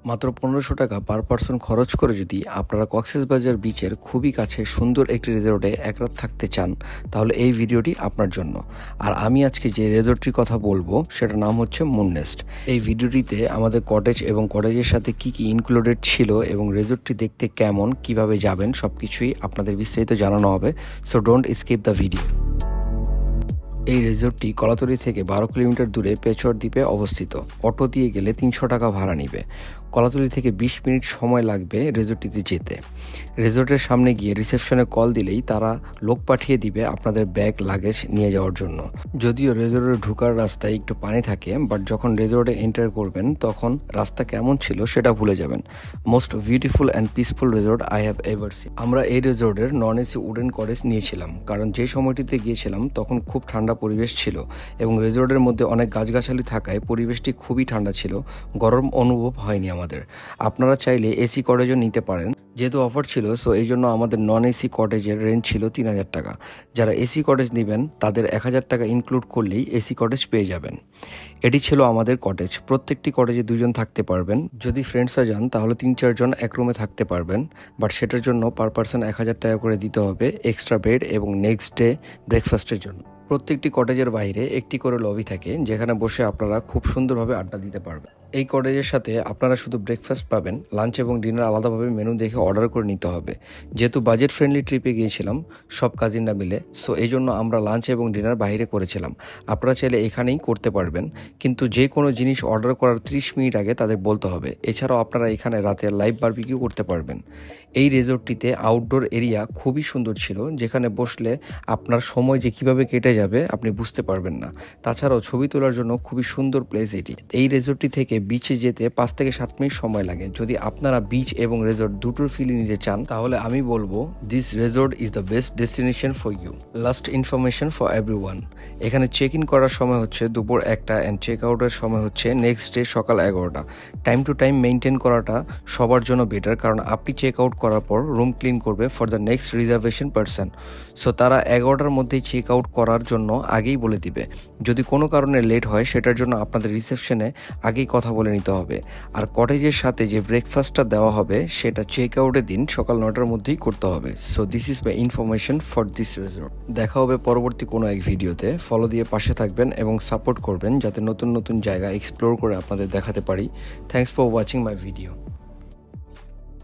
মাত্র ১৫০০ টাকা per person খরচ করে যদি আপনারা কক্সবাজার বিচের খুবই কাছে সুন্দর একটি রিসোর্টে এক রাত থাকতে চান, তাহলে এই ভিডিওটি আপনার জন্য। আর আমি আজকে যে রিসোর্টটির কথা বলবো সেটার নাম হচ্ছে মুননেস্ট। এই ভিডিওটিতে আমাদের কটেজ এবং কটেজের সাথে কি কি ইনক্লুডেড ছিল এবং রিসোর্টটি দেখতে কেমন, কিভাবে যাবেন, সব কিছুই আপনাদের বিস্তারিত জানানো হবে। So don't skip the video. এই রিসোর্টটি কলাতলি থেকে ১২ কিলোমিটার দূরে পেচর দ্বীপে অবস্থিত। অটো দিয়ে গেলে ৩০০ টাকা ভাড়া নিবে। কলাতলি থেকে ২০ মিনিট সময় লাগবে রিসোর্টটিতে যেতে। রিসোর্টের সামনে গিয়ে রিসেপশনে কল দিলেই তারা লোক পাঠিয়ে দিবে আপনাদের ব্যাগ লাগেজ নিয়ে যাওয়ার জন্য। যদিও রিসোর্টে ঢোকার রাস্তায় একটু পানি থাকে, বাট যখন রিসোর্টে এন্টার করবেন তখন রাস্তা কেমন ছিল সেটা ভুলে যাবেন। Most beautiful and peaceful resort I have ever seen. আমরা এই রিসোর্টের নন এসি উডেন কটেজ নিয়েছিলাম, কারণ যে সময়টিতে গিয়েছিলাম তখন খুব ঠান্ডা পরিবেশ ছিল এবং রিসোর্টের মধ্যে অনেক গাছগাছালি থাকায় পরিবেশটি খুবই ঠান্ডা ছিল, গরম অনুভব হয়নি আমাদের। আপনারা চাইলে এসি কটেজও নিতে পারেন, যেহেতু অফার ছিল। সো এই জন্য আমাদের নন এসি কটেজের রেঞ্জ ছিল ৩০০০ টাকা। যারা এসি কটেজ নেবেন তাদের ১০০০ টাকা ইনক্লুড করলেই এসি কটেজ পেয়ে যাবেন। এটি ছিল আমাদের কটেজ। প্রত্যেকটি কটেজে ২জন থাকতে পারবেন। যদি ফ্রেন্ডসরা যান তাহলে ৩-৪ জন এক রুমে থাকতে পারবেন, বাট সেটার জন্য পার পারসন ১০০০ টাকা করে দিতে হবে এক্সট্রা বেড এবং নেক্সট ডে ব্রেকফাস্টের জন্য। প্রত্যেকটি কটেজের বাইরে একটি করে লবি থাকে, যেখানে বসে আপনারা খুব সুন্দরভাবে আড্ডা দিতে পারবেন। এই কটেজের সাথে আপনারা শুধু ব্রেকফাস্ট পাবেন, লাঞ্চ এবং ডিনার আলাদাভাবে মেনু দেখে অর্ডার করে নিতে হবে। যেহেতু বাজেট ফ্রেন্ডলি ট্রিপে গিয়েছিলাম সব কাজিনরা মিলে, সো এই জন্য আমরা লাঞ্চ এবং ডিনার বাইরে করেছিলাম। আপনারা চাইলে এখানেই করতে পারবেন, কিন্তু যে কোনো জিনিস অর্ডার করার 30 মিনিট আগে তাদের বলতে হবে। এছাড়াও আপনারা এখানে রাতে লাইভ বারবিকিউ করতে পারবেন। এই রিসোর্টটিতে আউটডোর এরিয়া খুবই সুন্দর ছিল, যেখানে বসলে আপনার সময় যে কীভাবে কেটে যাবে আপনি বুঝতে পারবেন না। তাছাড়াও ছবি তোলার জন্য খুবই সুন্দর প্লেস এটি। এই রিসোর্টটি থেকে বিচে যেতে ৫ থেকে ৭ মিনিট সময় লাগে। যদি আপনারা বিচ এবং রিসোর্ট দুটোর ফিল নিতে চান তাহলে আমি বলবো this resort is the best destination for you. Last information for everyone. এখানে চেক ইন করার সময় হচ্ছে দুপুর ১টা অ্যান্ড চেক আউটের সময় হচ্ছে নেক্সট ডে সকাল ১১টা। টাইম টু টাইম মেনটেন করাটা সবার জন্য বেটার, কারণ আপনি চেক আউট করার পর রুম ক্লিন করবে for the next reservation person. So তারা ১১টার মধ্যেই চেক আউট করার জন্য আগেই বলে দিবে। যদি কোনো কারণে লেট হয় সেটার জন্য আপনাদের রিসেপশনে আগেই কথা বলে নিতে হবে। আর কটেজের সাথে যে ব্রেকফাস্টটা দেওয়া হবে সেটা চেক আউটের দিন সকাল ৯টার মধ্যেই করতে হবে। So this is my information for this resort. দেখা হবে পরবর্তী কোনো এক ভিডিওতে। ফলো দিয়ে পাশে থাকবেন এবং সাপোর্ট করবেন যাতে নতুন নতুন জায়গা এক্সপ্লোর করে আপনাদের দেখাতে পারি। Thanks for watching my video.